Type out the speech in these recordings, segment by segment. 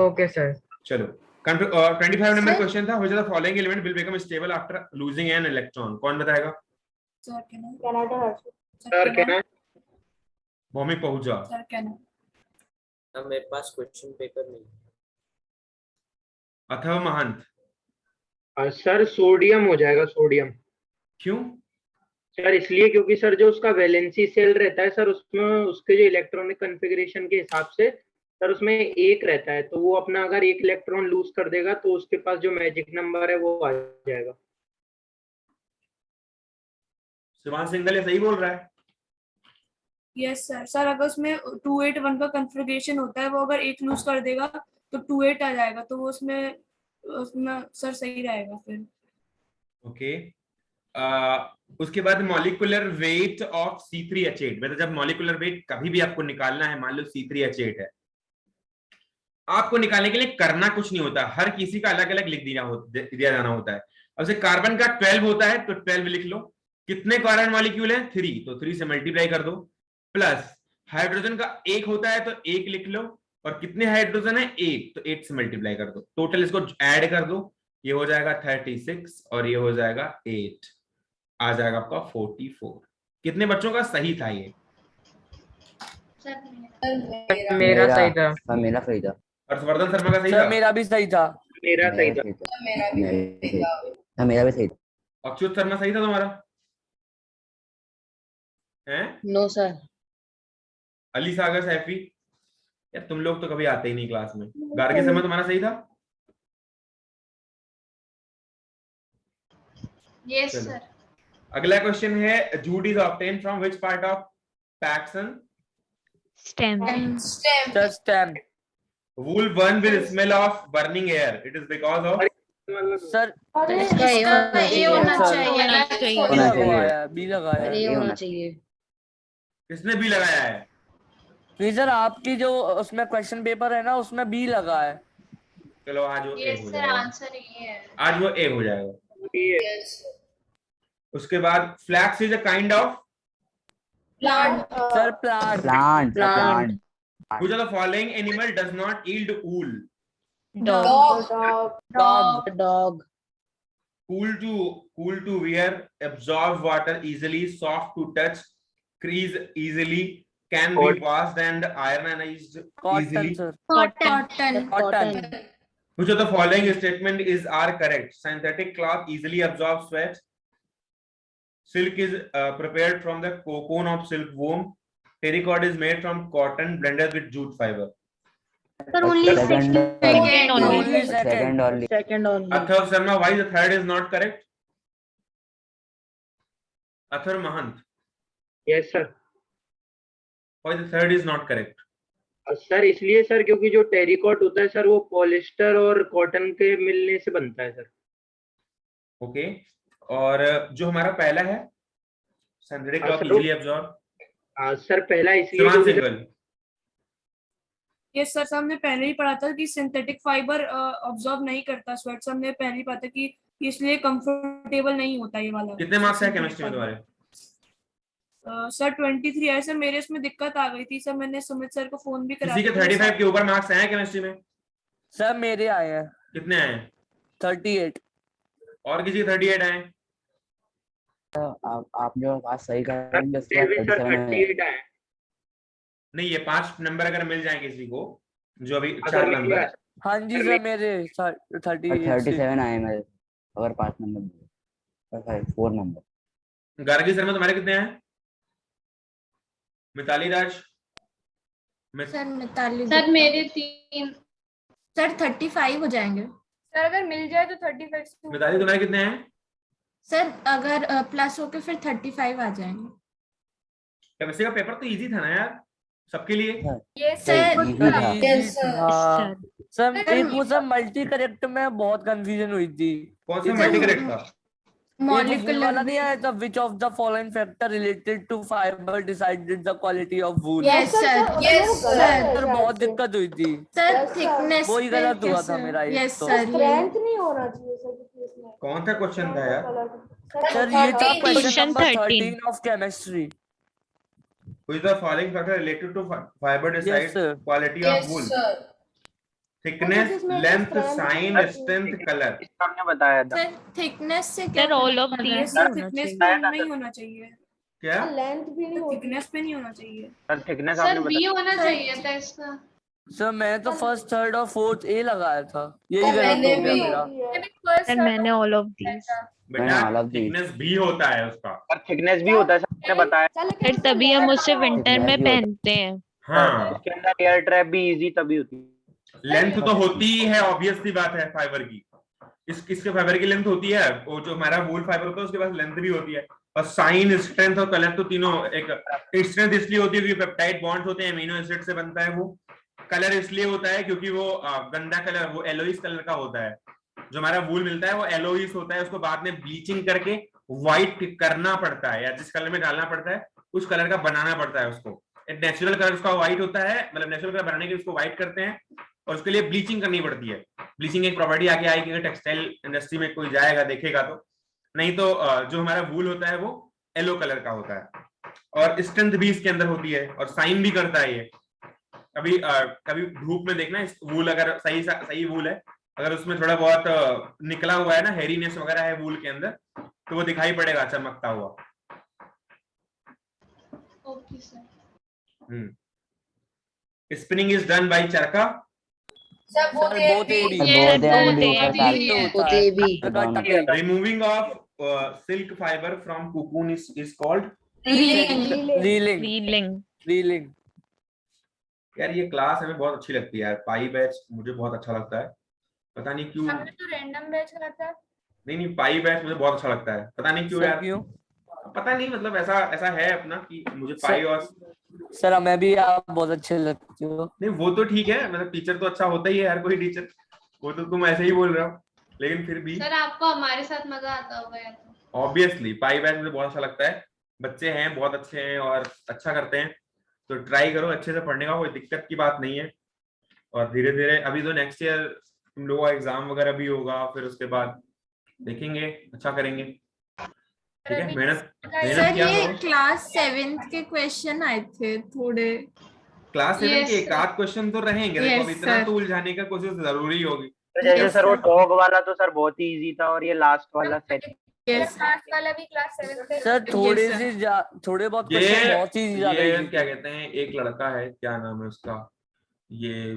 Okay sir. चलो 25 number question था, which of the following element will become stable after losing an electron? कौन बताएगा? Sir Bhowmik पहुंचा। मेरे पास क्वेश्चन पेपर नहीं। अथवा महंत। सर सोडियम हो जाएगा, सोडियम। क्यों? सर इसलिए क्योंकि सर जो उसका वैलेंसी सेल रहता है सर, उसमें उसके जो इलेक्ट्रॉनिक कॉन्फ़िगरेशन के हिसाब से सर उसमें एक रहता है, तो वो अपना अगर एक इलेक्ट्रॉन लूज कर देगा तो उसके पास जो मैजिक नंबर है वो आ जाएगा। शिवान सिंघल ये सही बोल रहा है। Yes sir. सर अगर उसमें 281 का कॉन्फ़िगरेशन होता है, वो अगर एक लूज कर देगा तो 28 आ जाएगा, तो वो उसमें सर सही रहेगा फिर। ओके उसके बाद मॉलिक्यूलर वेट ऑफ C3H8। मतलब जब मॉलिक्यूलर वेट कभी भी आपको निकालना है, मान लो C3H8 है, आपको निकालने के लिए करना कुछ नहीं होता, हर किसी का अलग अलग लिख दिया जाना होता है। अब से कार्बन का 12 होता है तो 12 लिख लो। कितने कार्बन मॉलिक्यूल है? 3, तो 3 से मल्टीप्लाई कर दो। प्लस हाइड्रोजन का 1 होता है तो 1 लिख लो, और कितने हाइड्रोजन है? 8, तो 8 से मल्टीप्लाई कर दो। टोटल इसको ऐड कर दो, ये हो जाएगा 36 और ये हो जाएगा 8, आ जाएगा आपका 44। कितने बच्चों का सही था ये? मेरा सही था। हाँ मेरा सही था। हर्षवर्धन शर्मा का सही सर था? मेरा भी सही था। मेरा सही था। हाँ मेरा भी सही था। अच्युत शर्मा सही था तुम्हारा? हैं? No sir. अली सागर सैफी, यार तुम लोग तो कभी आते ही नहीं क्लास में। गार्गी शर्मा तुम्हारा सही था? Yes sir. अगला क्वेश्चन है, jute is obtain from which part of पैक्सन? Stem. Sir stem. Wool burn with smell of burning air. It is because of sir इसका ए होना चाहिए। होना चाहिए। बी लगाया। ए होना चाहिए। किसने भी लगाया है? नहीं सर, आपकी जो उसमें क्वेश्चन पेपर है ना, उसमें बी लगा है। चलो आज वो ए यस हो सर, जाएगा। आंसर ये है। आज वो ए हो जाएगा। उसके बाद flax is a kind of plant. Sir plant. Plant Plant. which of the following animal does not yield wool? Dog. Dog. Cool to wear, absorb water easily, soft to touch, crease easily, can be washed and ironized cotton easily. Sir. Cotton. Which of the following statement are correct? Synthetic cloth easily absorbs sweat. Silk is prepared from the cocoon of silkworm. Terracotta is made from cotton blended with jute fiber. Second Only second only. Second only. Atharv Sharma, why the third is not correct? Atharv Mahant, yes sir. why the third is not correct? Sir इसलिए sir क्योंकि जो टेरिकॉट होता है sir वो polyester और cotton के मिलने से बनता है सर। Okay. और जो हमारा पहला है, synthetic cloth easily absorb. Sir पहला इसलिए शिवान क्योंकि सिंघल, यस सर। हमने पहले ही पढ़ा था कि सिंथेटिक फाइबर ऑब्जॉर्ब नहीं करता स्वेट। हमने पहले ही पढ़ा था कि इसलिए कंफर्टेबल नहीं होता ये वाला। कितने मार्क्स है केमिस्ट्री में तुम्हारे? सर 23 है सर। मेरे इसमें दिक्कत आ गई थी सर, मैंने सुमित सर को फोन भी करा किसी के 35 के ऊपर मार्क्स आए हैं केमिस्ट्री में? सर मेरे आए हैं कितने आए हैं? 38। और किसी के 38 आए हैं? आप जो बात सही करेंगे उसके सर बाद 38 आए। नहीं, ये 5 नंबर अगर मिल जाए किसी को, जो अभी अगर 4 मिल नंबर, गया। हाँ जी सर, मेरे 38 37 आए मेरे, अगर 5 नंबर 4 नंबर। गार्गी शर्मा तुम्हारे कितने हैं? मिताली राज, सर मिताली। सर मेरे 3। सर 35 हो जाएंगे। सर अगर मिल जाए तो 35। मिताली तुम्हारे कितने हैं? सर अगर प्लस होके फिर 35 आ जाएंगे। केमिस्ट्री का पेपर तो इजी था ना यार सबके लिए। यस हाँ सर, एक वो सब मल्टी करेक्ट में बहुत कंफ्यूजन हुई थी। कौन सा मल्टी करेक्ट था? मॉलिक्यूलर वाला नहीं आया था, which of the following factor related to fiber decided the quality of wool? Yes sir. Yes sir sir. बहुत दिक्कत हुई थी सर थिकनेस वही गलत हुआ था मेरा। यस तो सर। नहीं होना चाहिए सर। कौन सा क्वेश्चन था यार? सर ये था question Question number 13 13 of chemistry. Which the following factor related to fiber decides sir. quality of wool? Thickness, जिसमें length, strength, shine, strength, colour. इसका हमने बताया था। सर थिकनेस से क्या सर ऑल ऑफ फर्क पड़ रहा है? दीज सर होना थिकनेस चाहिए। पे नहीं होना चाहिए, क्या? लेंथ भी नहीं होती। थिकनेस पे नहीं होना चाहिए। सर थिकनेस सर आपने बी बताया। होना चाहिए था इसका। सर मैंने तो फर्स्ट थर्ड और फोर्थ ए लगाया था, यही सर, गलत मैंने हो गया भी मेरा। होती है। सर मैंने ऑल ऑफ दीज। बेटा मैंने all of these। थिकनेस भी होता है उसका। सर थिकनेस भी होता है सर, आपने बताया। सर तभी हम उसे विंटर में भी होता है। पहनते हैं। हाँ, उसके अंदर एयर ट्रैप भी इजी तभी होती है। लेंथ तो होती ही है, ऑब्वियस सी बात है फाइबर की। इसके फाइबर की लेंथ होती है, वो जो हमारा वूल फाइबर होता है उसके पास लेंथ भी होती है। और साइन, स्ट्रेंथ और कलर तो तीनों एक। स्ट्रेंथ इसलिए होती है क्योंकि पेप्टाइड बॉन्ड्स होते हैं, अमीनो एसिड से बनता है वो। कलर इसलिए होता है क्योंकि वो गंदा कलर, वो एलोइस कलर का होता है। जो हमारा वूल मिलता है वो एलोइस होता है, उसको बाद में ब्लीचिंग करके व्हाइट करना पड़ता है, या जिस कलर में डालना पड़ता है उस कलर का बनाना पड़ता है उसको। नेचुरल कलर उसका व्हाइट होता है, मतलब नेचुरल कलर बनाने के लिए उसको व्हाइट करते हैं और उसके लिए ब्लीचिंग करनी पड़ती है। ब्लीचिंग एक प्रॉपर्टी आगे आएगी, अगर टेक्सटाइल इंडस्ट्री में कोई जाएगा देखेगा तो। नहीं तो जो हमारा वूल होता है वो येलो कलर का होता है, और स्ट्रेंथ भी इसके अंदर होती है, और साइन भी करता है ये। कभी धूप में देखना, इस वूल अगर सही वूल है, अगर उसमें थोड़ा बहुत निकला हुआ है ना, हेरीनेस वगैरह है वूल के अंदर, तो वो दिखाई पड़ेगा चमकता हुआ। Okay sir. Spinning is done by charkha. Sir sir बहुत एडी Yes, बहुत both है। Removing of silk fibre from cocoon is called reeling reeling. Reeling. यार ये क्लास हमें बहुत अच्छी लगती है यार, पाई बैच मुझे बहुत अच्छा लगता है, पता नहीं क्यों। हमने तो रैंडम बैच करा था। नहीं, पाई बैच मुझे बहुत अच्छा लगता है, पता नहीं क्यों सर यार। क्यों? पता नहीं, मतलब ऐसा है अपना कि मुझे पाई और सर हमें भी आप बहुत अच्छे लगते हो। नहीं, वो तो ठीक है, मतलब टीचर तो अच्छा होता ही है, हर कोई टीचर, वो तो तुम ऐसे ही बोल रहे हो, लेकिन फिर भी सर आपको हमारे साथ मजा आता होगा या तो। ऑब्वियसली पाई बैच मुझे बहुत अच्छा लगता है। बच्चे हैं बहुत अच्छे हैं और अच्छा करते हैं, तो ट्राई करो अच्छे से पढ़ने का, कोई दिक्कत की बात नहीं है। और धीरे धीरे अभी तो नेक्स्ट ईयर तुम लोगों का एग्जाम वगैरह भी होगा, फिर उसके बाद देखेंगे, अच्छा करेंगे, ठीक है। मेहनत सर किया ये करो। क्लास 7th के क्वेश्चन आए थे थोड़े। क्लास 7 Yes, के एक आध क्वेश्चन तो रहेंगे, देखो अब Yes, इतना sir. तो उलझाने का कोशिश जरूरी होगी। तो जैसे Yes, सर वो sir. डॉग वाला तो सर बहुत ही इजी था, और ये लास्ट वाला सेट। Yes. क्लास वाला भी क्लास 7 का। Sir sir. थोड़े बहुत ये क्वेश्चन बहुत ही ज्यादा ये easy क्या थे। कहते हैं, एक लड़का है, क्या नाम है उसका, ये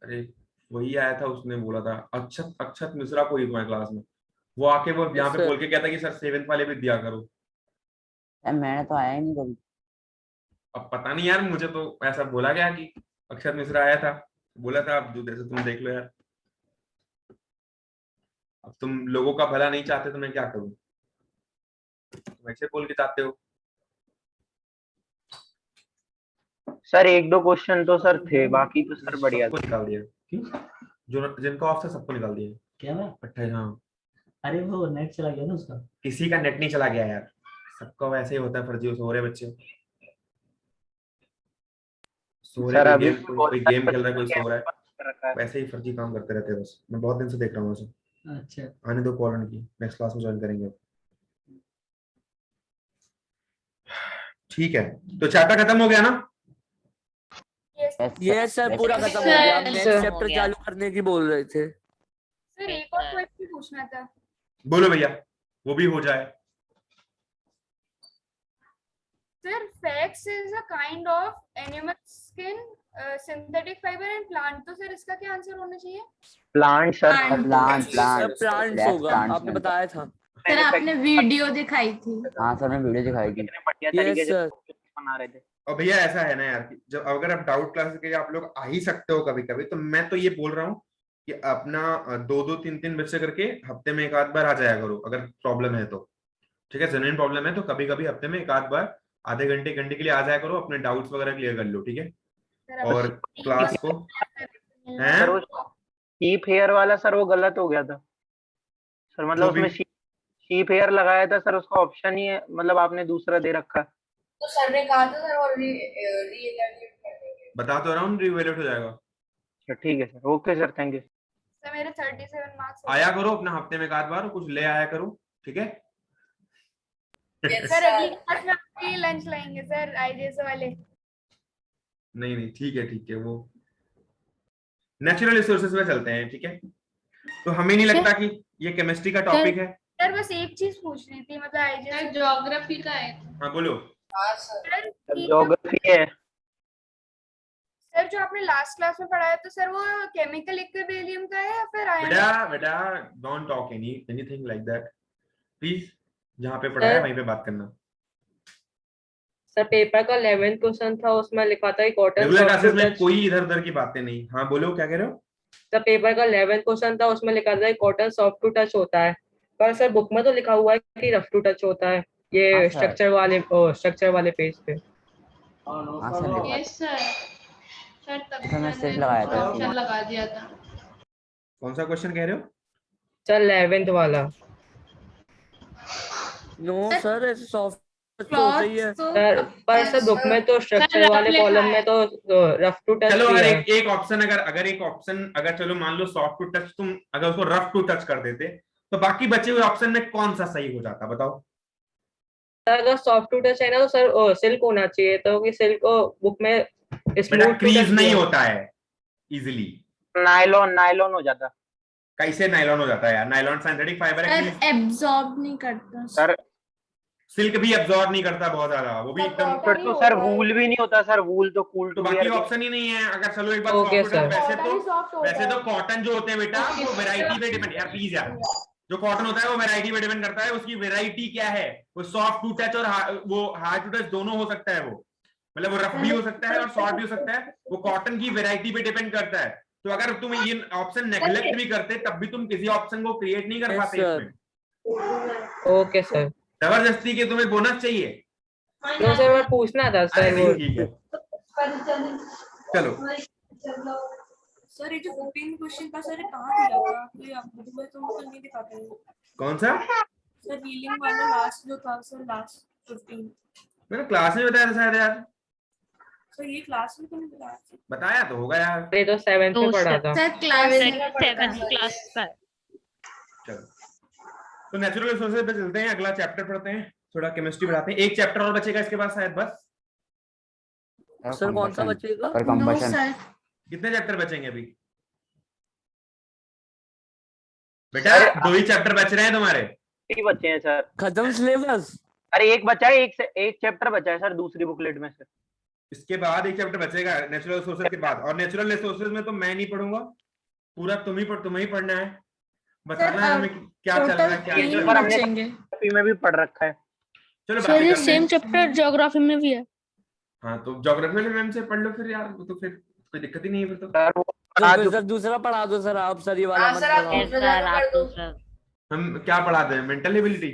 अरे वही आया था, उसने बोला था अक्षत अक्षत मिश्रा कोई तुम्हारी क्लास में, वो आके वो यहाँ पे sir. बोल के कहता कि सर 7th वाले भी दिया करो। मैंने तो आया ही नहीं कभी। अब पता नहीं यार, मुझे तो ऐसा बोला गया कि अक्षत मिश्रा आया था, बोला था, अब जैसे तुम देख लो यार, अब तुम लोगों का भला नहीं चाहते तो मैं क्या करूं, तुम ऐसे बोल के चाहते हो। सर एक दो क्वेश्चन तो सर थे, बाकी तो सर बढ़िया सबको निकाल दिया, क्यों? जो जिनका ऑफ था सबको निकाल दिया। क्या मैं? 28, हाँ। अरे वो नेट चला गया ना उसका। किसी का नेट नहीं चला गया यार, सबका वैसे ही होता है, फर्जी सो रहे बच्चे, सो रहे, सर कोई अभी गेम कोई गेम खेल रहा है, कोई सो रहा है, है। वैसे ही फर्जी काम करते रहते हैं बस। मैं बहुत दिन से देख रहा हूँ वैसे। अच्छा आने दो कॉल की, नेक्स्ट क्लास में ज्वाइन करेंगे। ठीक है, तो चैप्टर खत्म हो गया ना? ये सर पूरा खत्म हो गया, हम नेक्स्ट चैप्टर चालू करने की बोल रहे थे। सर एक और क्वेश्चन पूछना था। बोलो भैया, वो भी हो जाए। Sir fax is a kind of animal skin, synthetic fibre and plant, तो सर इसका क्या आंसर होना चाहिए? Plant sir. प्लांट्स होगा, आपने बताया था। सर आपने वीडियो दिखाई थी। हाँ सर, मैं वीडियो दिखाई थी। कितने बढ़िया तरीके से बना रहे थे। और भैया ऐसा है ना यार कि जब अगर आप डाउट क्लास के आप लोग आ ही सकते हो कभी कभी, तो मैं तो ये बोल रहा हूँ कि अपना 2-2 3-3 बच्चे करके हफ्ते में एक आध बार आ जाया करो, अगर प्रॉब्लम है तो। ठीक है, जेन्युइन प्रॉब्लम है तो कभी कभी हफ्ते में एक आध बार आधे घंटे घंटे के लिए आ जाया करो, अपने डाउट्स वगैरह क्लियर कर लो, ठीक है। और क्लास को सर वो शीप हेयर वाला सर वो गलत हो गया था सर, मतलब उसमें शीप हेयर लगाया था सर, उसका ऑप्शन ही है, मतलब आपने दूसरा दे रखा। तो सर ने कहा था सर और रीइवैल्यूएट कर देंगे। बता तो रहा हूँ, रीवैल्यूएट हो जाएगा। ठीक है sir, okay sir, thank you. Sir मेरे 37 मार्क्स आया करो अपना हफ्ते में एक आध बार, कुछ ले आया करो, ठीक है। सर अगली क्लास में आपके लिए लंच लाएंगे सर, आईजेएस वाले। नहीं ठीक है वो नेचुरल रिसोर्सेज पे चलते हैं, ठीक है। तो हमें नहीं लगता कि ये केमिस्ट्री का टॉपिक है। सर बस एक चीज पूछनी थी, मतलब आई जस्ट ज्योग्राफी का है। हाँ बोलो। सर ज्योग्राफी है। सर जो आपने लास्ट क्लास में पढ़ाया तो सर वो केमिकल इक्विलिब्रियम का है या फिर आयन? बेटा don't talk anything like that please. जहाँ पे पढ़ाया वहीं पे बात करना। सर पेपर का 11th क्वेश्चन था, उसमें लिखा था कि cotton regular soft classes to में टच। कोई इधर उधर की बातें नहीं। हाँ बोलो, क्या कह रहे हो? सर पेपर का 11th क्वेश्चन था, उसमें लिखा था कि कॉटन सॉफ्ट टू टच होता है, पर सर बुक में तो लिखा हुआ है कि रफ टू टच होता है। हाँ, ये सर। स्ट्रक्चर वाले पेज पे। हाँ सर लिखा यस सर। सर तब था। मैं सिर्फ लगाया था ऑप्शन लगा दिया था। कौन सा क्वेश्चन कह रहे हो? सर 11th वाला। नो सर, सॉफ्ट तो होता ही है। सर पर सर बुक में तो स्ट्रक्चर वाले कॉलम में तो रफ टू टच चलो भी अगर है। एक ऑप्शन अगर चलो मान लो सॉफ्ट टू टच, तुम अगर उसको रफ टू टच कर देते तो बाकी बचे हुए ऑप्शन में कौन सा सही हो जाता, बताओ। सर अगर सॉफ्ट टू टच है ना तो सर सिल्क होना चाहिए, तो कि सिल्क बुक में बेटा स्मूथ टू क्रीज टच नहीं होता है इजीली। नायलॉन हो जाता। कैसे नायलॉन हो जाता है यार? नायलॉन सिंथेटिक फाइबर है। सर एब्जॉर्ब नहीं करता। सर सिल्क भी अब्सॉर्ब नहीं करता बहुत ज्यादा, वो भी एकदम। फिर तो सर वूल भी नहीं होता सर, वूल तो कूल तो टू बाकी ऑप्शन ही नहीं है। अगर चलो एक बार ओके सॉफ्ट टच, सर। वैसे तो कॉटन जो होते हैं बेटा वो वैरायटी पे डिपेंड। यार प्लीज यार, जो कॉटन होता है वो वैरायटी पे डिपेंड करता है। उसकी वैरायटी क्या है? वो सॉफ्ट टू टच और वो हार्ड टू टच दोनों हो सकता है। वो मतलब वो रफ भी हो सकता है और सॉफ्ट भी हो सकता है। वो कॉटन की वैरायटी पे डिपेंड करता है। तो अगर तुम ये ऑप्शन नेग्लेक्ट भी करते तब भी तुम किसी ऑप्शन को क्रिएट नहीं कर Yes, पाते sir. इसमें। Okay sir. जबरदस्ती के तुम्हें बोनस चाहिए। नो सर मैं पूछना था अरे सर वो। नहीं, ठीक है चलो। सर ये जो 15 क्वेश्चन था सर, ये कहाँ दिया था? ये आप बुक में तो मतलब नहीं दिखाते हैं। कौन सा? सर हीलिंग वाला लास्ट जो था सर, लास्ट 15। मैंने क्लास में बताया था शायद यार। सर ये क्लास में तो नहीं बताया था। बताया तो होगा यार। ये तो 7th में तो पढ़ा था। सर क्लास सेवेंथ क्लास का है। चलो तो नेचुरल रिसोर्सेज पे चलते हैं, अगला चैप्टर पढ़ते हैं, थोड़ा केमिस्ट्री पढ़ाते हैं। एक चैप्टर और बचेगा इसके बाद शायद, बस। सर कौन सा बचेगा? और नो कंबशन। सर। कितने चैप्टर बचेंगे अभी बेटा? 2 ही चैप्टर बच रहे हैं तुम्हारे। ही बच्चे हैं सर। खत्म सिलेबस? अरे एक बचा है, एक चैप्टर बचा है सर दूसरी बुकलेट में से। इसके बाद एक चैप्टर बचेगा नेचुरल रिसोर्सेज के बाद। और नेचुरल रिसोर्सेज में तो मैं नहीं पढ़ूंगा पूरा, तुम्हें ही पढ़ना है। बताना है हमें क्या चल रहा है, क्या नहीं चल रहा है। ज्योग्राफी में भी पढ़ रखा है। चलो बातें करते हैं। चैप्टर ज्योग्राफी में भी है। हाँ तो ज्योग्राफी मैम से पढ़ लो फिर यार, तो फिर कोई दिक्कत ही नहीं है फिर तो। सर वो तो फिर सर दूसरा पढ़ा दो सर, आप सर ये वाला मत पढ़ाओ। सर आप दूसरा। हम क्या पढ़ा दें? Mental ability?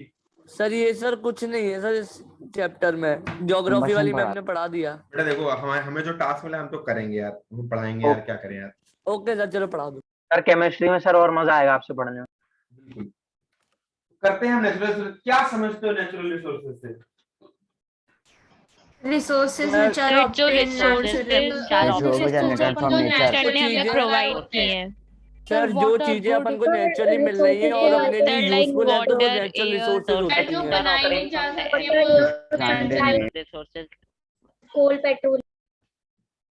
सर ये सर कुछ नहीं है सर इस चैप्टर में, ज्योग्राफी वाली मैम ने पढ़ा दिया। बेटा देखो, हमें जो टास्क मिला हम तो करेंगे यार, हम पढ़ाएंगे यार, क्या करें यार। ओके सर चलो पढ़ा दो। सर केमिस्ट्री में सर और मजा आएगा आपसे पढ़ने में। बिल्कुल करते हैं हम नेचुरल रिसोर्सेज। क्या समझते हो नेचुरल रिसोर्सेज से? रिसोर्सेज सर, which are जो obtained रिसोर्सेज हमें प्रोवाइड किए हैं। सर जो चीजें अपन को नेचुरली मिल रही है और अपने लिए यूजफुल है तो वो नेचुरल रिसोर्सेज होती हैं। रिसोर्सेज कोल पेट्रोल।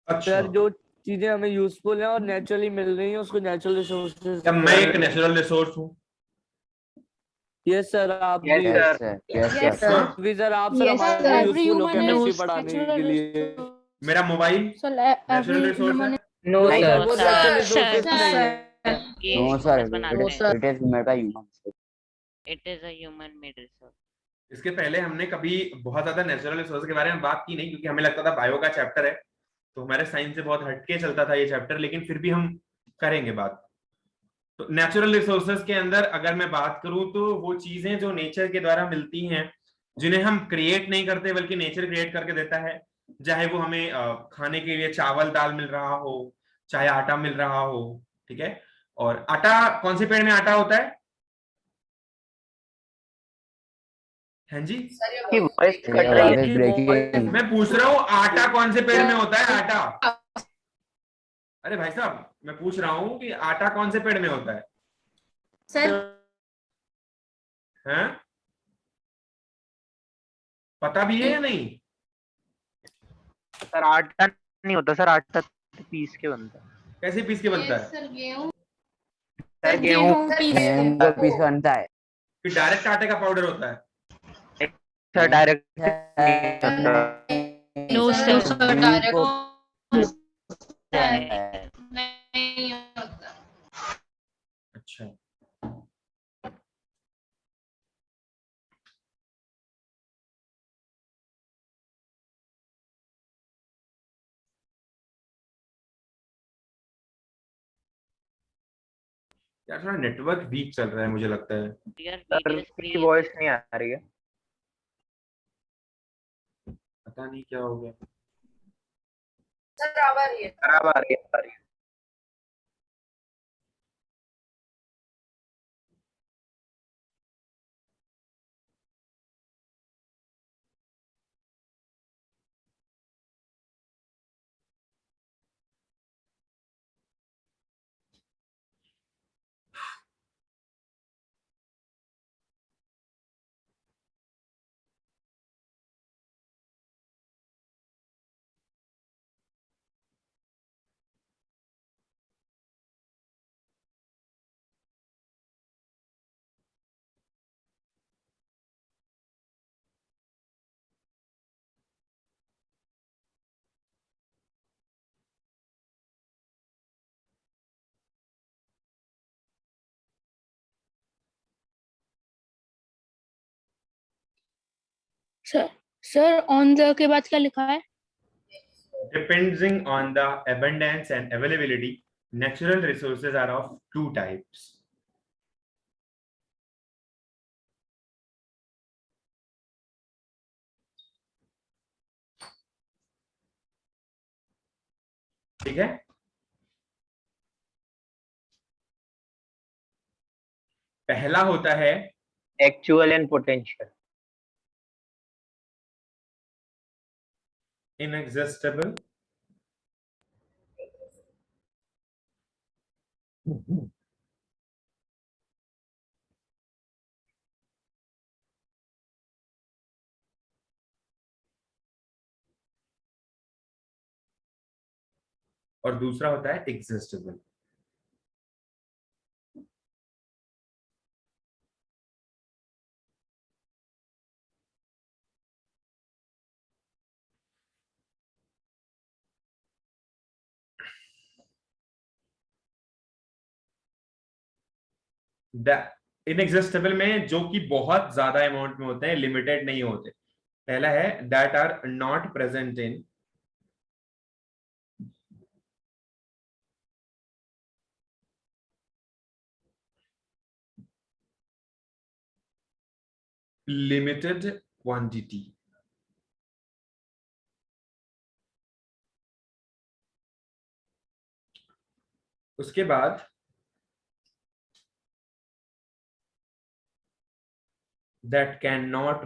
सर जो चीजें हमें यूजफुल है और नेचुरली मिल रही है उसको नेचुरल रिसोर्सेज। क्या मैं एक नेचुरल रिसोर्स हूँ? यस सर आप भी। Yes sir. भी सर आप सर हमारे लिए यूजफुल हो केमिस्ट्री पढ़ाने के लिए। मेरा मोबाइल नेचुरल रिसोर्स है? नो नहीं सर। सर वो नेचुरल रिसोर्सेज नहीं है। No sir, it is made by humans. It is a human made resource. इसके पहले हमने कभी बहुत ज्यादा नेचुरल रिसोर्स के बारे में बात की नहीं, क्योंकि हमें लगता था बायो का चैप्टर है तो हमारे साइंस से बहुत हटके चलता था ये चैप्टर, लेकिन फिर भी हम करेंगे बात। तो नेचुरल रिसोर्सेज के अंदर अगर मैं बात करूं तो वो चीजें जो नेचर के द्वारा मिलती हैं, जिन्हें हम क्रिएट नहीं करते बल्कि नेचर क्रिएट करके देता है, चाहे वो हमें खाने के लिए चावल दाल मिल रहा हो, चाहे आटा मिल रहा हो, ठीक है। और आटा, कौन से पेड़ में आटा होता है? हाँ जी मैं पूछ रहा हूँ आटा कौन से पेड़ में होता है? आटा, अरे भाई साहब मैं पूछ रहा हूँ कि आटा कौन से पेड़ में होता है? सर हैं? पता भी है या नहीं? सर आटा नहीं होता सर, आटा पीस के बनता है। कैसे पीस के बनता है? सर गेहूं गेहूं गेहूं का पीस बनता है। फिर डायरेक्ट आटे का पाउडर होता है? Sir direct no sir sir direct है। नहीं होता। अच्छा, यार थोड़ा नेटवर्क वीक चल रहा है मुझे लगता है। Your सर video उसकी screen वॉइस नहीं आ रही है। पता नहीं क्या हो गया। सर आ रही है। खराब आ रही है। सर ऑन द के बाद क्या लिखा है? Depending on the abundance and availability, natural resources are of two types. ठीक है, पहला होता है एक्चुअल एंड पोटेंशियल। inexhaustible, और दूसरा होता है existable. इनएग्जिस्टेबल में जो कि बहुत ज्यादा अमाउंट में होते हैं, लिमिटेड नहीं होते। पहला है that are not present in limited quantity. उसके बाद that cannot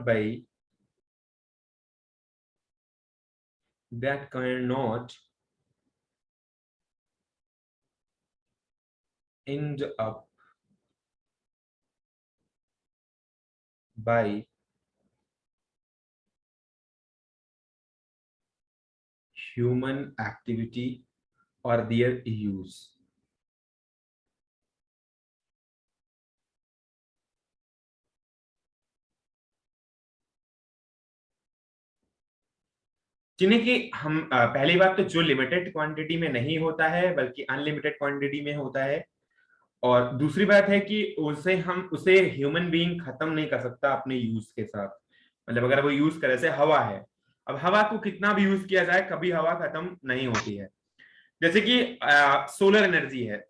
end up by human activity or their use. जिन्हें कि हम पहली बात तो जो लिमिटेड क्वांटिटी में नहीं होता है बल्कि अनलिमिटेड क्वांटिटी में होता है, और दूसरी बात है कि उसे ह्यूमन बीइंग खत्म नहीं कर सकता अपने यूज के साथ। मतलब अगर वो यूज करे, जैसे हवा है, अब हवा को कितना भी यूज किया जाए कभी हवा खत्म नहीं होती है। जैसे कि सोलर एनर्जी है,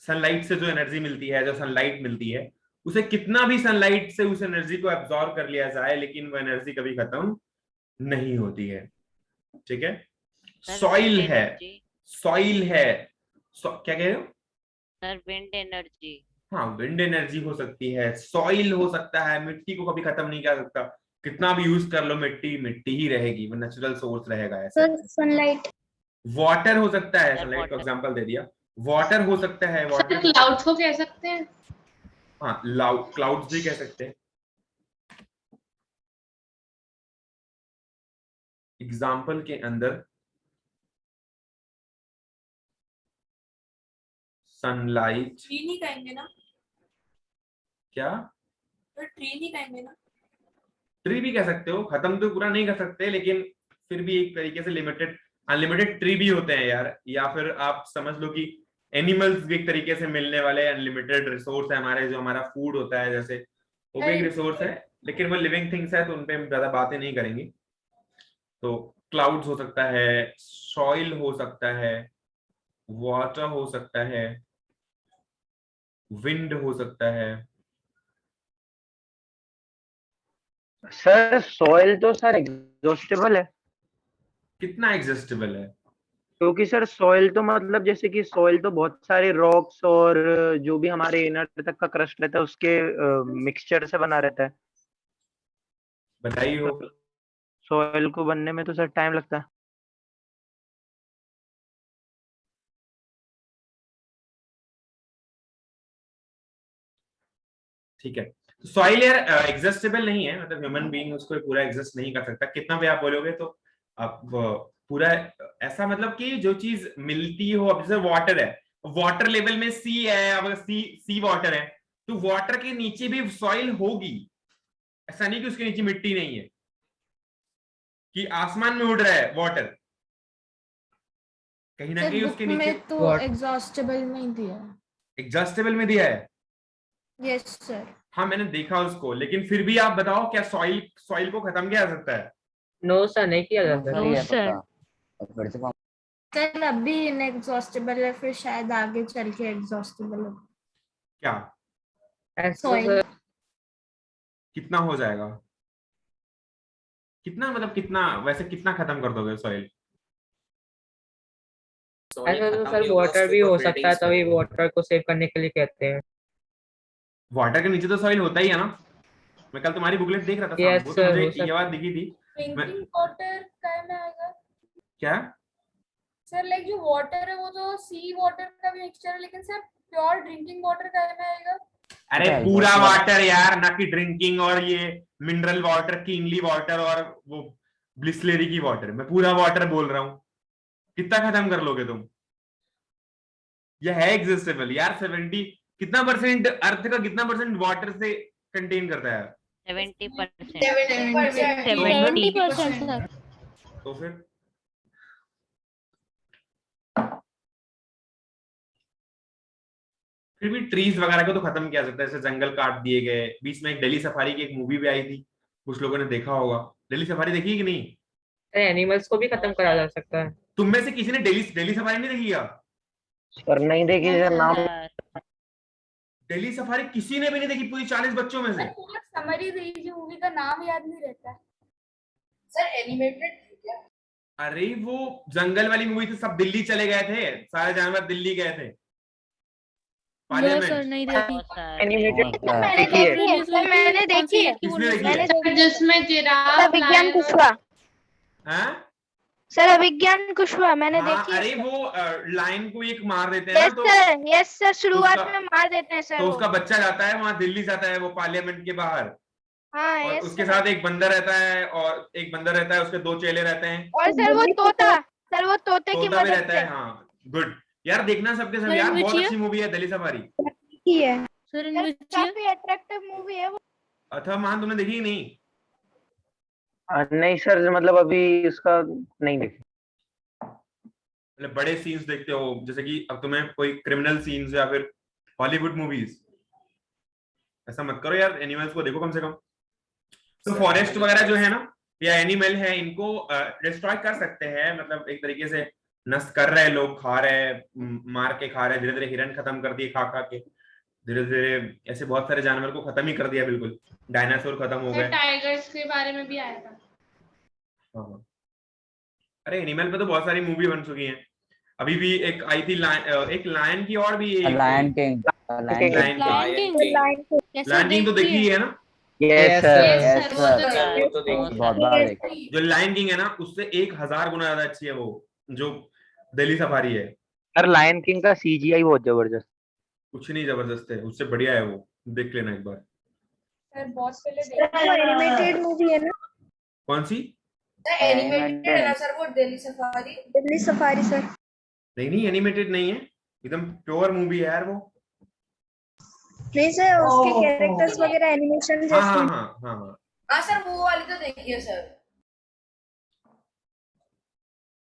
सनलाइट से जो एनर्जी मिलती है, जो सनलाइट मिलती है, उसे कितना भी सनलाइट से उस एनर्जी को एब्जॉर्ब कर लिया जाए लेकिन वो एनर्जी कभी खत्म नहीं होती है। ठीक है, सॉइल है, सॉइल है, क्या कह रहे हो सर? Wind energy. हाँ, विंड एनर्जी हो सकती है, सॉइल हो सकता है, मिट्टी को कभी खत्म नहीं कर सकता, कितना भी यूज कर लो मिट्टी मिट्टी ही रहेगी, वो नेचुरल सोर्स रहेगा। ऐसा सनलाइट। वाटर हो सकता है, सर, सनलाइट का water। एग्जांपल दे दिया। वाटर हो सकता है, वाटर क्लाउड्स को कह सकते हैं। हाँ, क्लाउड्स भी कह सकते हैं। एग्जाम्पल के अंदर सनलाइट, ट्री नहीं कहेंगे ना क्या तो ट्री नहीं कहेंगे ना ट्री भी कह सकते हो, खत्म तो पूरा नहीं कर सकते, लेकिन फिर भी एक तरीके से लिमिटेड अनलिमिटेड ट्री भी होते हैं यार, या फिर आप समझ लो कि एनिमल्स भी एक तरीके से मिलने वाले अनलिमिटेड रिसोर्स है हमारे, जो हमारा फूड होता है जैसे, वो भी एक रिसोर्स है, लेकिन वो लिविंग थिंग्स है तो उनपे हम ज्यादा बातें नहीं करेंगे। तो क्लाउड्स हो सकता है, सॉइल हो सकता है, वाटर हो सकता है, विंड हो सकता है। सर सॉइल तो सर एग्जॉस्टेबल है, कितना एग्जिस्टेबल है? क्योंकि सर सॉइल तो मतलब जैसे कि सॉइल तो बहुत सारे रॉक्स और जो भी हमारे इनर तक का क्रस्ट रहता है उसके मिक्सचर से बना रहता है। बताइए हो। सॉइल को बनने में तो सर टाइम लगता है। ठीक है, सॉइल यार एग्जिस्टेबल नहीं है, मतलब ह्यूमन बीइंग उसको पूरा एग्जिस्ट नहीं कर सकता, कितना भी आप बोलोगे तो आप पूरा ऐसा, मतलब कि जो चीज मिलती हो, अब जैसे वाटर है, वाटर लेवल में सी है, अब सी वाटर है तो वाटर के नीचे भी सॉइल होगी, ऐसा नहीं कि उसके नीचे मिट्टी नहीं है, कि आसमान में उड़ रहा है वाटर, कहीं ना कहीं उसके नीचे तो एग्जॉस्टेबल में दिया है। एग्जॉस्टेबल में दिया है। Yes sir. हाँ मैंने देखा उसको, लेकिन फिर भी आप बताओ क्या सॉइल को खत्म किया जा सकता है? नो सर, नहीं किया जा सकता। सही है सर। पक्का। फिर से form- सर अभी इनएग्जॉस्टेबल है, फिर शायद आगे चल के एग्जॉस्टेबल हो। क्या ऐसा Soil. सर, कितना हो जाएगा, कितना मतलब कितना, वैसे कितना खत्म कर दोगे सॉइल? ऐसा तो सर वाटर भी हो सकता है, तभी वाटर को सेव करने के लिए कहते हैं। वाटर के नीचे तो सॉइल होता ही है ना, मैं कल तुम्हारी बुकलेट देख रहा था Yes, शाम को, तो sir, मुझे हो सकता ये बात दिखी थी। ड्रिंकिंग वाटर का में आएगा क्या? सर? लाइक जो वाटर है वो तो सी वाटर का भी मिक्सचर है, लेकिन सर प्योर ड्रिंकिंग वाटर का में आएगा। अरे अच्छा, पूरा exhaust वाटर यार, ना कि ड्रिंकिंग और ये मिनरल वाटर, किंगली वाटर और वो ब्लिसलेरी की वाटर, मैं पूरा वाटर बोल रहा हूँ, कितना खत्म कर लोगे तुम? ये है एग्जिस्टेबल यार। 70 कितना परसेंट अर्थ का कितना परसेंट वाटर से कंटेन करता है? 70%। 70% सर। तो फिर भी ट्रीज वगैरह को तो खत्म किया जा सकता है, जैसे जंगल काट दिए गए। बीच में एक दिल्ली सफारी की एक मूवी भी आई थी, कुछ लोगों ने देखा होगा। दिल्ली सफारी देखी है कि नहीं? एनिमल्स को भी खत्म करा जा सकता है। तुम में से किसी ने दिल्ली सफारी नहीं देखी क्या? सर नहीं देखी सर, नाम दिल्ली सफारी किसी ने भी नहीं देखी पूरी 40 बच्चों में से? पूरा समरी दीजिए, मूवी का नाम याद नहीं रहता है। सर एनिमेटेड क्या? अरे वो जंगल वाली मूवी थी, सब दिल्ली चले गए थे, सारे जानवर दिल्ली गए थे। पार्लियामेंट नहीं देखी। एनिमेटेड मैंने देखी है। देखी है सर, मैंने देखी है। किसने देखी है? मैंने जिसमें जिराफ विज्ञान कुशवा। हाँ? सर अभिज्ञान कुशवा मैंने हाँ, देखी है। अरे वो लाइन को एक मार देते हैं ना, तो यस सर, शुरुआत उसका- में मार देते हैं सर तो वो। उसका बच्चा जाता है वहां, दिल्ली जाता है वो पार्लियामेंट के बाहर, हाँ और यस उसके सर। साथ एक बंदर रहता है, और एक बंदर रहता है, उसके 2 चेले रहते हैं, और सर वो तोता, सर वो तोते की तोता भी मदद रहता से है। हाँ गुड यार, देखना सबके सब सर, यार, इनमें बहुत चाहिए? अच्छी मूवी है दिल्ली सफारी। की है सर सर, काफी अट्रैक्टिव मूवी है वो। अथवा मान तुमने देखी ही नहीं? नहीं सर, मतलब अभी उसका नहीं देखी। मतलब बड़े सीन्स देखते हो, जैसे कि अब तुम्हें कोई क्रिमिनल सीन्स या फिर हॉलीवुड मूवीज, ऐसा मत करो यार, एनिमल्स को देखो कम से कम। तो फॉरेस्ट वगैरह जो है ना, या एनिमल है, इनको डिस्ट्रॉय कर सकते हैं, मतलब एक तरीके से नष्ट कर रहे हैं लोग, खा रहे हैं, मार के खा रहे हैं, धीरे धीरे हिरन खत्म कर दिए खा खा के, धीरे धीरे ऐसे बहुत सारे जानवर को खत्म ही कर दिया, बिल्कुल डायनासोर खत्म हो गए। टाइगर्स के बारे में भी आया था। हाँ। अरे एनिमल पे तो बहुत सारी मूवी बन चुकी हैं, अभी भी एक आई थी एक लायन की, और भी एक लायन किंग लायन किंग तो देखी है ना? Yes sir. यस सर, वो तो देखिए। बहुत बार देखी। जो लायन किंग है ना, उससे 1000 गुना ज्यादा अच्छी है वो जो दिल्ली सफारी है। सर लायन किंग का सीजीआई बहुत जबरदस्त। कुछ नहीं जबरदस्त है, उससे बढ़िया है वो, देख लेना एक बार। सर बहुत पहले देखा। एनिमेटेड मूवी है ना? कौन सी? एनिमेटेड है ना सर वो, Delhi safari. Delhi safari sir. नहीं एनिमेटेड नहीं है, एकदम प्योर मूवी है यार वो। नहीं सर, उसके कैरेक्टर्स वगैरह एनिमेशन हाँ जैसे हाँ हाँ हाँ हाँ। हाँ सर, वो वाली तो देखिए सर।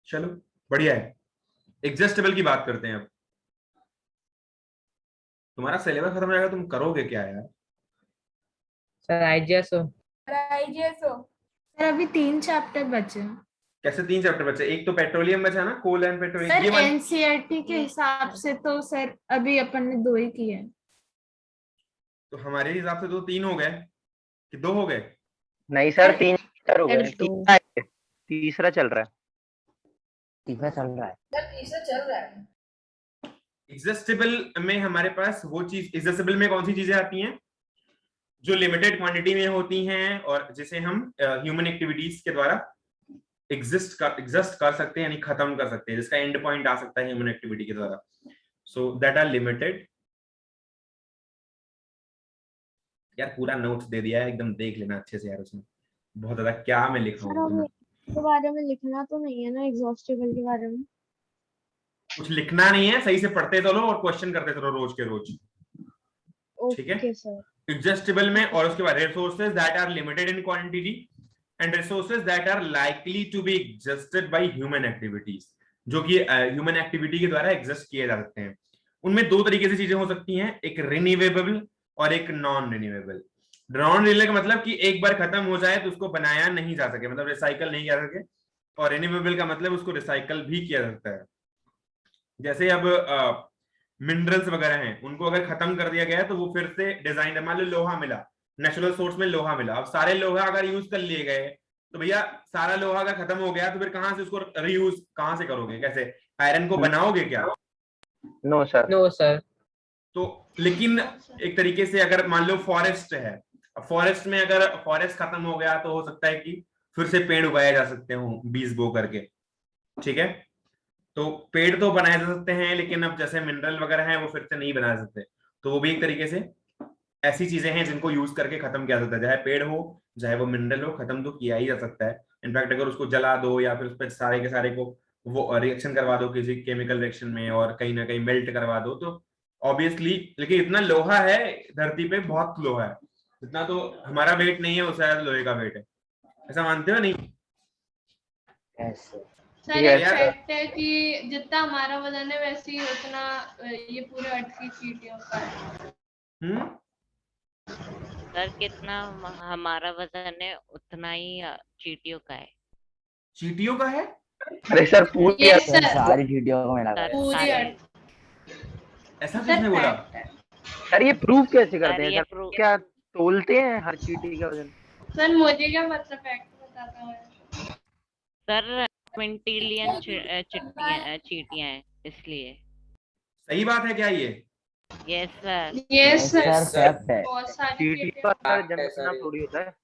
चलो बढ़िया है। एग्जस्टेबल की बात करते हैं अब। तुम्हारा सिलेबस खत्म हो जाएगा, तुम करोगे क्या यार? सर आईजीएसओ। सर अभी 3 चैप्टर बचे हैं। कैसे 3 चैप्टर बचे? एक तो पेट्रोलियम बचा ना, कोल एंड पेट्रोलियम, सर ये वाला। एनसीईआरटी के हिसाब से तो सर अभी अपन ने 2 ही किए हैं। तो हमारे हिसाब से तो 3 हो गए कि 2 हो गए? नहीं सर, 3 चैप्टर हो गए, सर, 2 तीसरा चल रहा है। तीसरा चल रहा है। सर तीसरा चल रहा है। एग्जस्टेबल में हमारे पास वो चीज, एग्जस्टेबल में कौन सी चीजें आती हैं? जो लिमिटेड क्वांटिटी में होती हैं और जिसे हम ह्यूमन एक्टिविटीज के द्वारा एग्जिस्ट कर सकते हैं, यानी खत्म कर सकते हैं, जिसका एंड पॉइंट आ सकता है ह्यूमन एक्टिविटी के द्वारा। So that are limited. यार पूरा नोट्स दे दिया है, एकदम देख लेना अच्छे से यार, उसमें बहुत ज्यादा क्या मैं लिखा हूँ तुम्हें। के बारे में लिखना तो नहीं है ना, एग्जॉस्टेबल के बारे में? कुछ लिखना नहीं है, सही से पढ़ते चलो और क्वेश्चन करते चलो रोज के रोज। ठीक है? Okay sir. एग्जस्टेबल में, और उसके बाद resources that are limited in quantity and resources that are likely to be existed by human activities, जो कि ह्यूमन एक्टिविटी के द्वारा एग्जिस्ट किए जा सकते हैं। उनमें 2 तरीके से चीजें हो सकती हैं, एक रिन्यूएबल और एक नॉन रिन्यूएबल। नॉन रिन्यूएबल का मतलब कि एक बार खत्म हो जाए तो उसको बनाया नहीं जा सके, मतलब रिसाइकल नहीं किया सके, और रिन्यूएबल का मतलब उसको रिसाइकल भी किया जा सकता है। जैसे अब मिनरल्स वगैरह हैं, उनको अगर खत्म कर दिया गया है तो वो फिर से डिजाइन, मान लो लोहा मिला, नेचुरल सोर्स में लोहा मिला, अब सारे लोहा अगर यूज कर लिए गए तो भैया सारा लोहा अगर खत्म हो गया तो फिर कहां से उसको रीयूज कहां से करोगे? कैसे? आयरन को बनाओगे क्या? No sir. No sir. तो लेकिन एक तरीके से अगर मान लो फॉरेस्ट है, फॉरेस्ट में अगर फॉरेस्ट खत्म हो गया तो हो सकता है कि फिर से पेड़ उगाए जा सकते हो बीज बो करके। ठीक है? तो पेड़ तो बनाए जा सकते हैं, लेकिन अब जैसे मिनरल वगैरह हैं वो फिर से नहीं बना सकते, तो वो भी एक तरीके से ऐसी चीजें हैं जिनको यूज करके खत्म किया जा सकता है, चाहे पेड़ हो चाहे वो मिनरल हो, खत्म तो किया ही जा सकता है। इनफैक्ट अगर उसको जला दो या फिर उस पर सारे के सारे को वो रिएक्शन करवा दो किसी केमिकल रिएक्शन में और कहीं ना कहीं मेल्ट करवा दो तो ऑब्वियसली, लेकिन इतना लोहा है धरती पे, बहुत लोहा है, इतना तो हमारा वेट नहीं है, वो शायद लोहे का वेट है। ऐसा मानते हो नहीं? Yes, sir. सर Yes, एक sir. फैक्ट है कि जितना हमारा वजन है वैसे ही उतना ये पूरे अर्थ की चींटियों का है। सर कितना हमारा वजन है उतना ही चींटियों का है। चींटियों का है? अरे सर पूरी Yes, सर sir. सारी चीटियों को मिला सर, कर। पूरी सारे- अर्थ। ऐसा सर किसने बोला? फैक्ट है। सर ये प्रूव कैसे करते सर हैं ये सर? प्रूव, क्या तोलते हैं हर चीटी का वजन? सर मुझे क्या मतलब फैक्ट बताता हूँ। सर क्विंटिलियन चींटियां हैं इसलिए। सही बात है क्या ये? Yes sir. Yes sir sir. Fact है। बहुत सारी चीटी चींटियां। का सर Fact है जन्मना सर। थोड़ी होता है।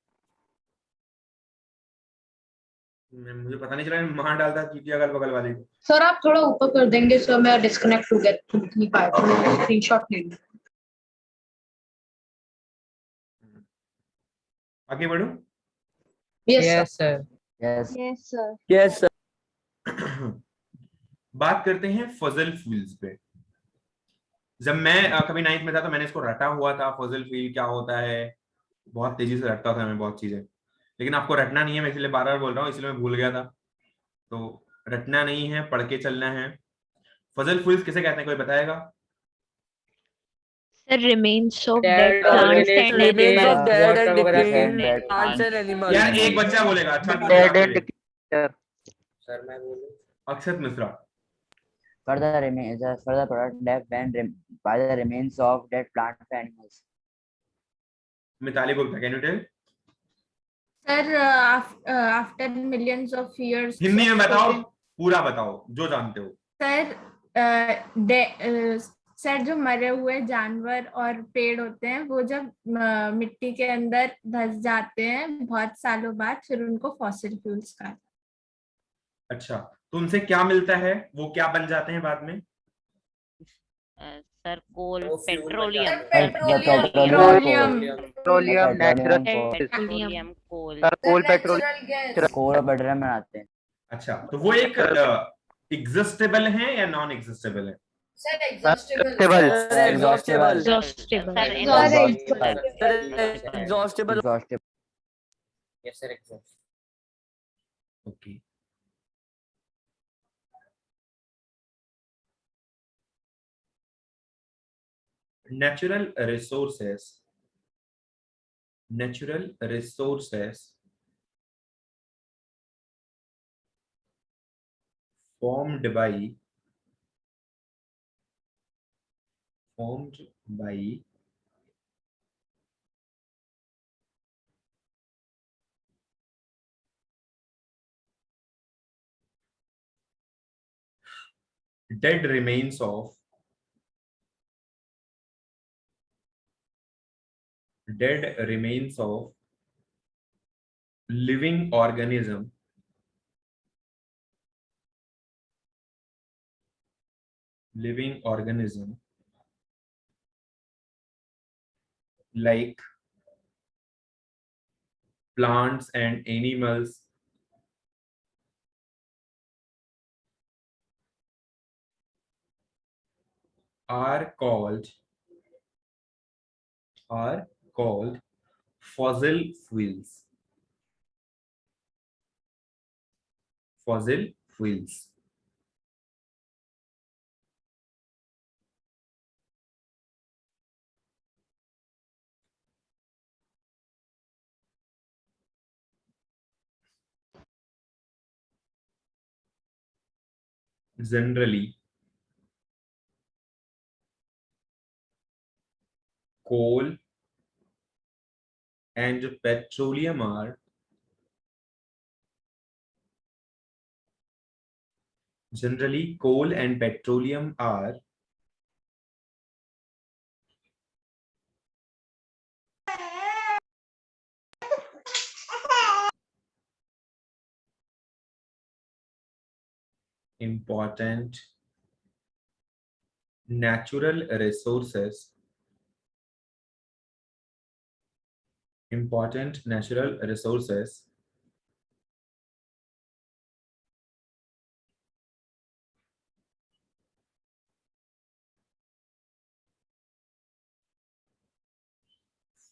मुझे पता नहीं चला, मार डालता चींटी अगल बगल वाले को। सर आप थोड़ा ऊपर कर देंगे सर, मैं डिस्कनेक्ट हो गया, नहीं पाया तो मैं स्क्रीनशॉट ले लूं। आगे बढ़ो। Yes sir. Yes yes sir. Yes, sir. बात करते हैं फजल फील्ड्स पे। जब मैं कभी 9th में था तो मैंने इसको रटा हुआ था, फजल फील्ड क्या होता है, बहुत तेजी से रटता था मैं बहुत चीजें, लेकिन आपको रटना नहीं है, मैं इसलिए बार बार बोल रहा हूँ, इसलिए मैं भूल गया था। तो रटना नहीं है, पढ़ के चलना है। फजल फील्ड्स किसे कहते हैं, कोई बताएगा? Sir remains of Dead dead plants organic and Remains of Yeah. dead Water and वगैरह decaying है। plants and animals. यार एक बच्चा बोलेगा, अच्छा डेड बोलेगा एंड कोई। सर मैं बोलूं? अक्षत Mishra. for the remains for the product left by the remains of dead plants and animals. Mitali Gupta, can you tell? Sir after millions of Hindi में बताओ, पूरा बताओ जो जानते हो। सर जो मरे हुए जानवर और पेड़ होते हैं वो जब मिट्टी के अंदर धंस जाते हैं बहुत सालों बाद, फिर उनको फॉसिल फ्यूल्स कहा जाता है। अच्छा, तो उनसे क्या मिलता है, वो क्या बन जाते हैं बाद में? सर कोल, वो fuel पेट्रोलियम, बन पेट्रोलियम। पेट्रोलियम नेचुरल पेट्रोलियम, कोल। सर कोल पेट्रोलियम कोल और पेट्रोलियम बनाते हैं। अच्छा, तो वो एक एग्जिस्टेबल है या नॉन एग्जिस्टेबल है? Sir, exhaustible. Exhaustible. Exhaustible. Exhaustible. Exhaustible. Exhaustible. Yes, sir, exhaust. Okay. Natural resources formed by dead remains of living organism like plants and animals are called fossil fuels. Generally, coal and petroleum are important natural resources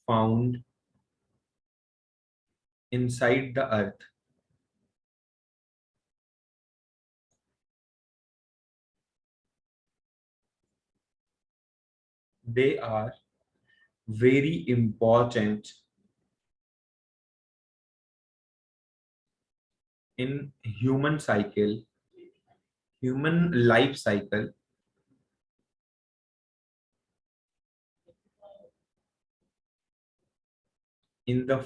found inside the earth. They are very important in human life cycle, in the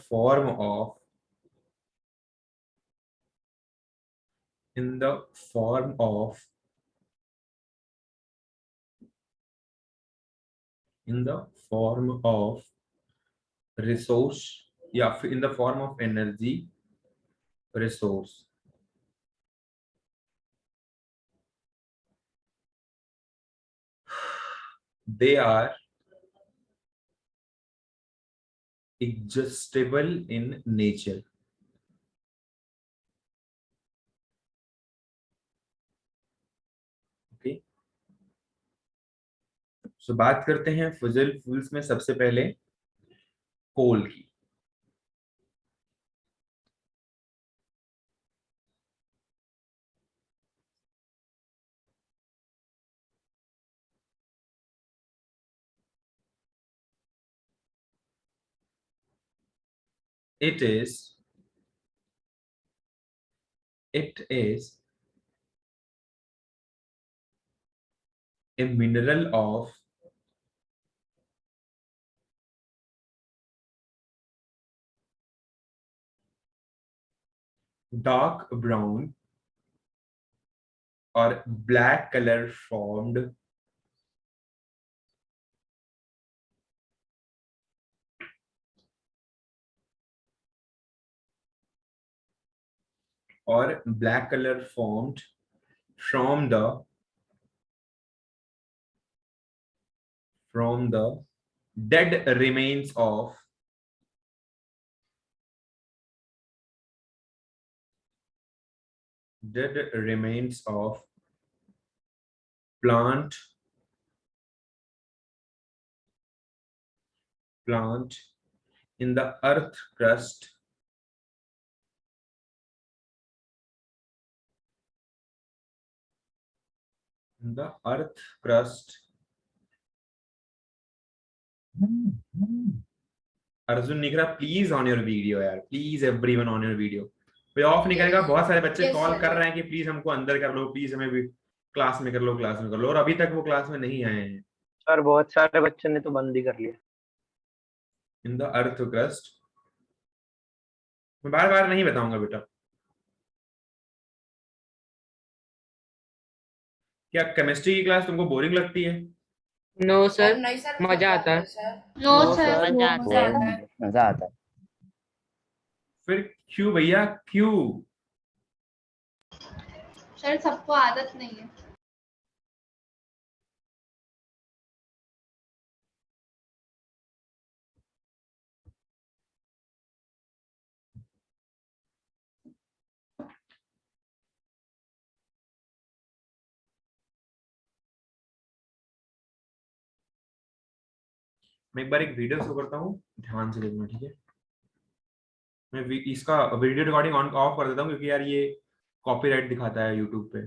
form of resource, yeah, in the form of energy resource. They are exhaustible in nature. Okay, so बात करते हैं fossil fuels में सबसे पहले कोल की. It is a mineral of dark brown or black color formed from the dead remains of plant plant in the earth crust Arjun निकला please on your video यार, please everyone on your video. कोई of नहीं करेगा, बहुत सारे बच्चे call कर रहे हैं कि प्लीज हमको अंदर कर लो, प्लीज हमें भी क्लास में कर लो, क्लास में कर लो, और अभी तक वो क्लास में नहीं आए हैं। सर बहुत सारे बच्चों ने तो बंद ही कर लिया। इन द अर्थ क्रस्ट, मैं बार बार नहीं बताऊंगा बेटा। क्या केमिस्ट्री की क्लास तुमको बोरिंग लगती है? नो सर, मजा आता है। नो सर, मजा आता है। फिर क्यों भैया, क्यों? सर सबको आदत नहीं है। मैं एक बार एक वीडियो शो करता हूँ, ध्यान से देखना, ठीक है? मैं इसका वीडियो रिकॉर्डिंग ऑन ऑफ कर देता हूँ क्योंकि यार ये कॉपीराइट दिखाता है यूट्यूब पे।